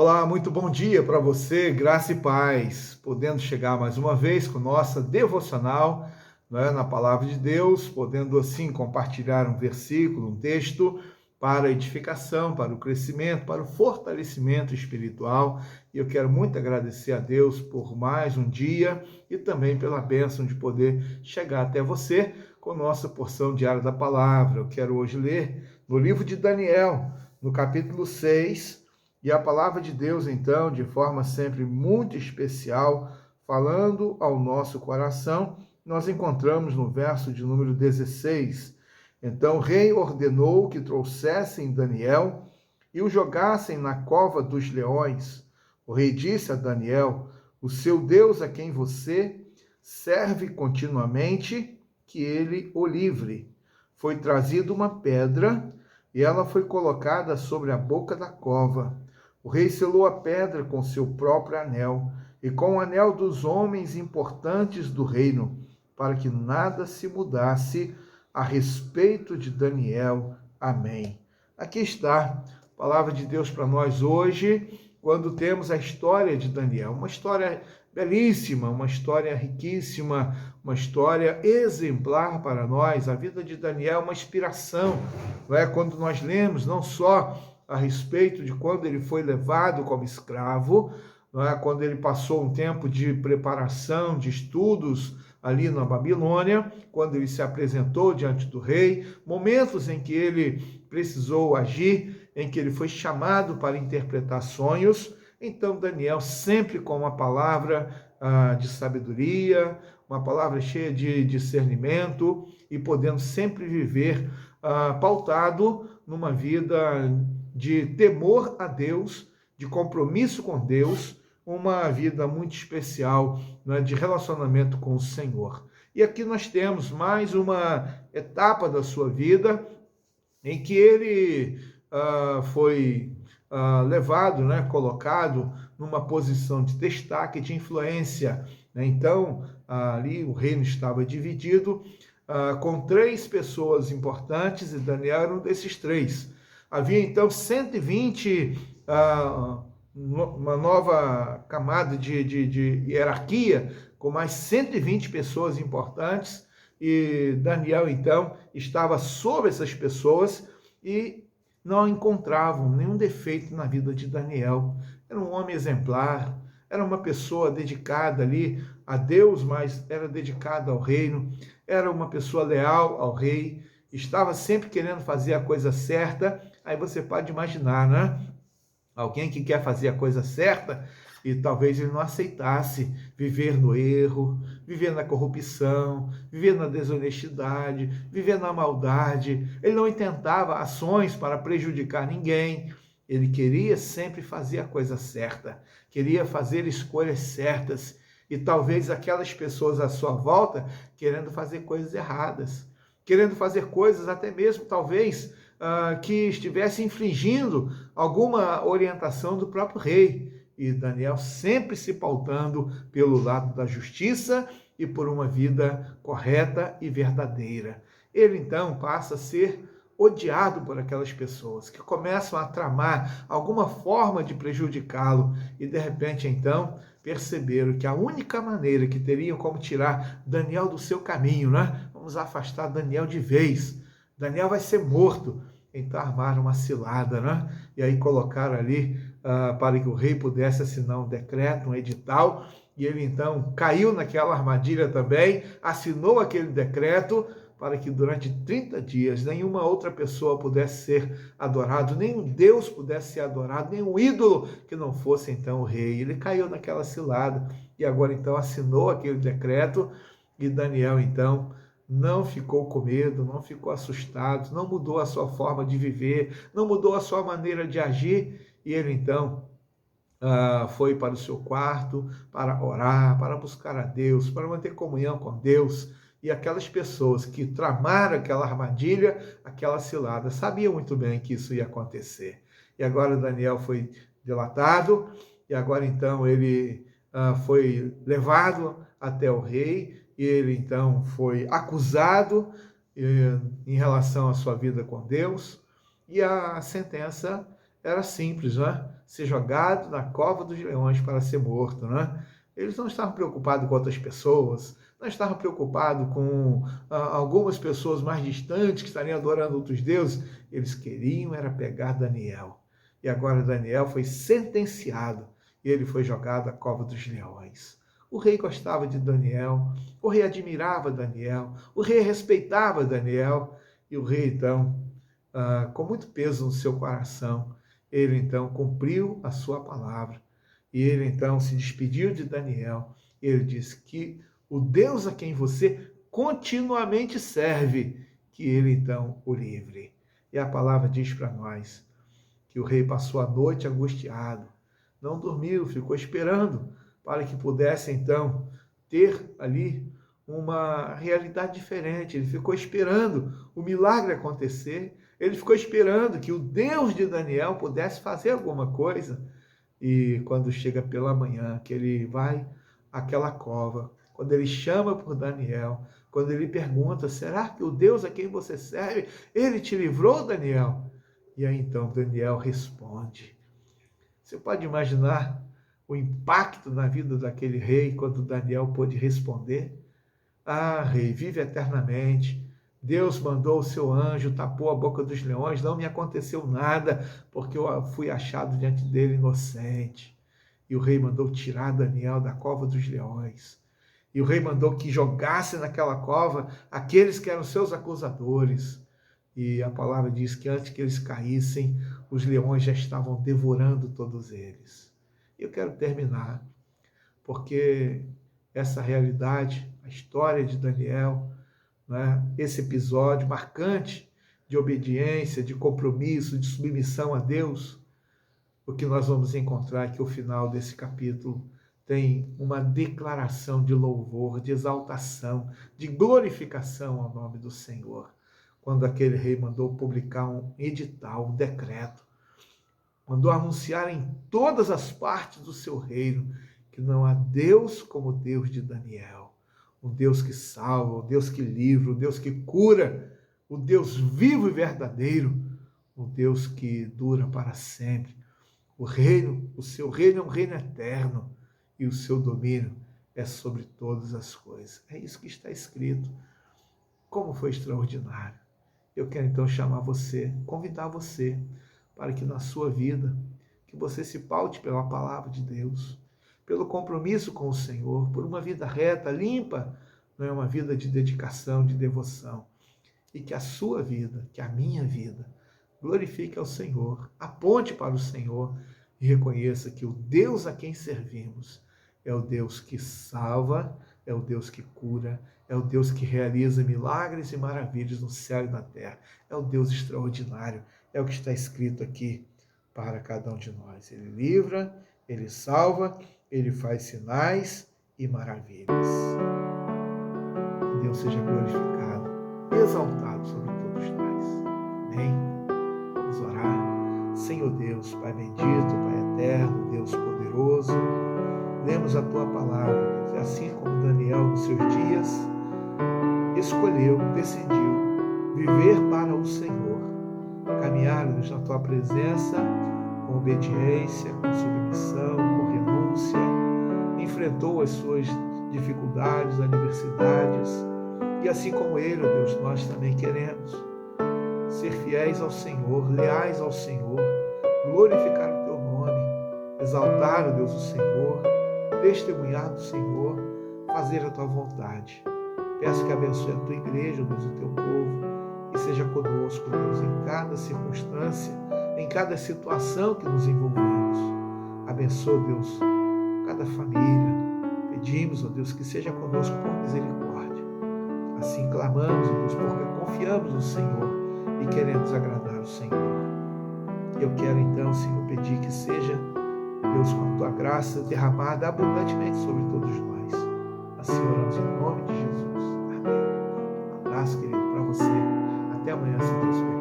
Olá, muito bom dia para você, graça e paz, podendo chegar mais uma vez com nossa devocional, na palavra de Deus, podendo assim compartilhar um versículo, um texto para a edificação, para o crescimento, para o fortalecimento espiritual. E eu quero muito agradecer a Deus por mais um dia e também pela bênção de poder chegar até você com nossa porção diária da palavra. Eu quero hoje ler no livro de Daniel, no capítulo 6. E a palavra de Deus, então, de forma sempre muito especial, falando ao nosso coração, nós encontramos no verso de número 16. Então o rei ordenou que trouxessem Daniel e o jogassem na cova dos leões. O rei disse a Daniel: o seu Deus a quem você serve continuamente, que ele o livre. Foi trazida uma pedra e ela foi colocada sobre a boca da cova. O rei selou a pedra com seu próprio anel e com o anel dos homens importantes do reino, para que nada se mudasse a respeito de Daniel. Amém. Aqui está a palavra de Deus para nós hoje, quando temos a história de Daniel. Uma história belíssima, uma história riquíssima, uma história exemplar para nós. A vida de Daniel é uma inspiração, não é? Quando nós lemos não só a respeito de quando ele foi levado como escravo, não é? Quando ele passou um tempo de preparação, de estudos ali na Babilônia, quando ele se apresentou diante do rei, momentos em que ele precisou agir, em que ele foi chamado para interpretar sonhos. Então Daniel sempre com uma palavra de sabedoria, uma palavra cheia de discernimento e podendo sempre viver pautado numa vida de temor a Deus, de compromisso com Deus, uma vida muito especial, né, de relacionamento com o Senhor. E aqui nós temos mais uma etapa da sua vida em que ele foi levado, né, colocado numa posição de destaque, de influência. Né? Então, ali o reino estava dividido com 3 pessoas importantes, e Daniel era um desses 3. Havia então 120, uma nova camada de hierarquia, com mais 120 pessoas importantes, e Daniel então estava sobre essas pessoas e não encontravam nenhum defeito na vida de Daniel. Era um homem exemplar, era uma pessoa dedicada ali a Deus, mas era dedicada ao reino, era uma pessoa leal ao rei, estava sempre querendo fazer a coisa certa. Aí você pode imaginar, né? Alguém que quer fazer a coisa certa e talvez ele não aceitasse viver no erro, viver na corrupção, viver na desonestidade, viver na maldade. Ele não intentava ações para prejudicar ninguém. Ele queria sempre fazer a coisa certa, queria fazer escolhas certas. E talvez aquelas pessoas à sua volta querendo fazer coisas erradas, querendo fazer coisas até mesmo, talvez, que estivesse infringindo alguma orientação do próprio rei. E Daniel sempre se pautando pelo lado da justiça e por uma vida correta e verdadeira. Ele então passa a ser odiado por aquelas pessoas que começam a tramar alguma forma de prejudicá-lo e de repente então perceberam que a única maneira que teriam como tirar Daniel do seu caminho, né? Vamos afastar Daniel de vez. Daniel vai ser morto. Então armaram uma cilada, né? E aí colocaram ali para que o rei pudesse assinar um decreto, um edital, e ele então caiu naquela armadilha também, assinou aquele decreto para que durante 30 dias nenhuma outra pessoa pudesse ser adorado, nenhum Deus pudesse ser adorado, nenhum ídolo que não fosse então o rei. Ele caiu naquela cilada e agora então assinou aquele decreto e Daniel então não ficou com medo, não ficou assustado, não mudou a sua forma de viver, não mudou a sua maneira de agir, e ele então foi para o seu quarto para orar, para buscar a Deus, para manter comunhão com Deus. E aquelas pessoas que tramaram aquela armadilha, aquela cilada, sabiam muito bem que isso ia acontecer. E agora Daniel foi delatado, e agora então ele foi levado até o rei, e ele então foi acusado em relação à sua vida com Deus, e a sentença era simples, não é? Ser jogado na cova dos leões para ser morto, não é? Eles não estavam preocupados com outras pessoas, não estavam preocupados com algumas pessoas mais distantes que estariam adorando outros deuses. Eles queriam era pegar Daniel. E agora Daniel foi sentenciado e ele foi jogado à cova dos leões. O rei gostava de Daniel, o rei admirava Daniel, o rei respeitava Daniel, e o rei, então, com muito peso no seu coração, ele então cumpriu a sua palavra. E ele então se despediu de Daniel. Ele disse que o Deus a quem você continuamente serve, que ele então o livre. E a palavra diz para nós que o rei passou a noite angustiado, não dormiu, ficou esperando para que pudesse então ter ali uma realidade diferente. Ele ficou esperando o milagre acontecer, ele ficou esperando que o Deus de Daniel pudesse fazer alguma coisa. E quando chega pela manhã, que ele vai àquela cova, quando ele chama por Daniel, quando ele pergunta, será que o Deus a quem você serve, ele te livrou, Daniel? E aí então Daniel responde. Você pode imaginar o impacto na vida daquele rei quando Daniel pôde responder? Ah, rei, vive eternamente. Deus mandou o seu anjo, tapou a boca dos leões, não me aconteceu nada, porque eu fui achado diante dele inocente. E o rei mandou tirar Daniel da cova dos leões. E o rei mandou que jogasse naquela cova aqueles que eram seus acusadores. E a palavra diz que antes que eles caíssem, os leões já estavam devorando todos eles. Eu quero terminar, porque essa realidade, a história de Daniel, né, esse episódio marcante de obediência, de compromisso, de submissão a Deus, o que nós vamos encontrar é que o final desse capítulo tem uma declaração de louvor, de exaltação, de glorificação ao nome do Senhor. Quando aquele rei mandou publicar um edital, um decreto, mandou anunciar em todas as partes do seu reino que não há Deus como o Deus de Daniel. Um Deus que salva, um Deus que livra, um Deus que cura, o Deus vivo e verdadeiro, um Deus que dura para sempre. O seu reino é um reino eterno e o seu domínio é sobre todas as coisas. É isso que está escrito. Como foi extraordinário. Eu quero então chamar você, convidar você, para que na sua vida, que você se paute pela palavra de Deus, pelo compromisso com o Senhor, por uma vida reta, limpa, não é uma vida de dedicação, de devoção. E que a sua vida, que a minha vida, glorifique ao Senhor, aponte para o Senhor e reconheça que o Deus a quem servimos é o Deus que salva, é o Deus que cura, é o Deus que realiza milagres e maravilhas no céu e na terra. É o Deus extraordinário, é o que está escrito aqui para cada um de nós. Ele livra, ele salva, ele faz sinais e maravilhas. Que Deus seja glorificado, exaltado sobre todos nós. Amém? Vamos orar. Senhor Deus, Pai bendito, Pai eterno, Deus poderoso, lemos a Tua palavra, Deus, e assim como Daniel nos seus dias escolheu, decidiu viver para o Senhor, caminhar, Deus, na Tua presença, com obediência, com submissão, com renúncia, enfrentou as suas dificuldades, adversidades, e assim como ele, Deus, nós também queremos ser fiéis ao Senhor, leais ao Senhor, glorificar o Teu nome, exaltar, Deus, o Senhor, testemunhar do Senhor, fazer a Tua vontade. Peço que abençoe a Tua igreja, Deus, o Teu povo, e seja conosco, Deus, em cada circunstância, em cada situação que nos envolvemos. Abençoa, Deus, cada família. Pedimos, ó Deus, que seja conosco por misericórdia. Assim clamamos, ó Deus, porque confiamos no Senhor e queremos agradar o Senhor. Eu quero então, Senhor, pedir que seja, Deus, com a Tua graça derramada abundantemente sobre todos nós. Assim oramos em nome de Jesus. Amém. Um abraço, querido, para você. Até amanhã, se Deus permitir.